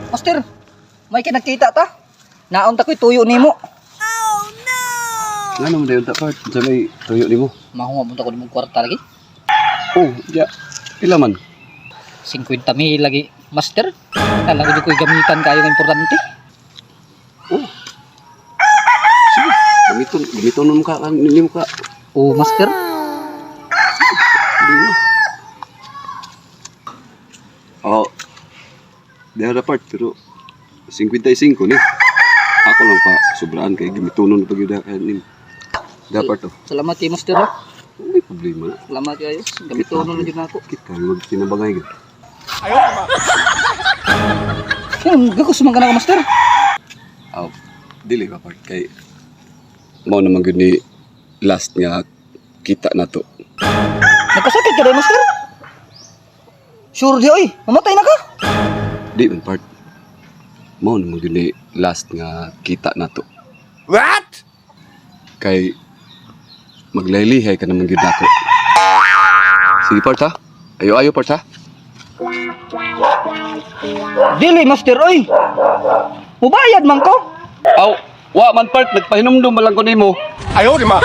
Master, may kinakita ta. Naon ta ko'y tuyo nimo. Nga naman dayon part. Sa may tuyo ni mo. Mahunga mo ta ko nimong kwarta lagi. Oh, ya. Pila man? 50,000 lagi, master. Kala ko di ko'y gamitan kayo ng importante. Oh. Sige. Gamiton mo ka. Hindi mo ka. Oh, master. Hindi mo. Oh. Diyan na part. Pero 55 ni. Ako lang pa. Sobraan kay gamiton pag yun kanin. Dapat to. Salamat kay master. Ha? May problema na. Salamat kayo. Gamitono na din ako. Kita mag tinabangay gid. Yan, gagos man ka na master. Aw, dili ba part kay mao naman gud ni last nga kita na to. Nagkasakit ka rin, master. Sure di, oy. Mamatay na ka. Di man part. Mao naman gud ni last nga kita na to. What? Kay maglaylihay ka naman gud nako. Sige part ha. Ayo part ha. Dili, master, oy. Mubayad man ko. Aw, wa man part nagpahinumdum lang ko nimo. Ayaw, di ma.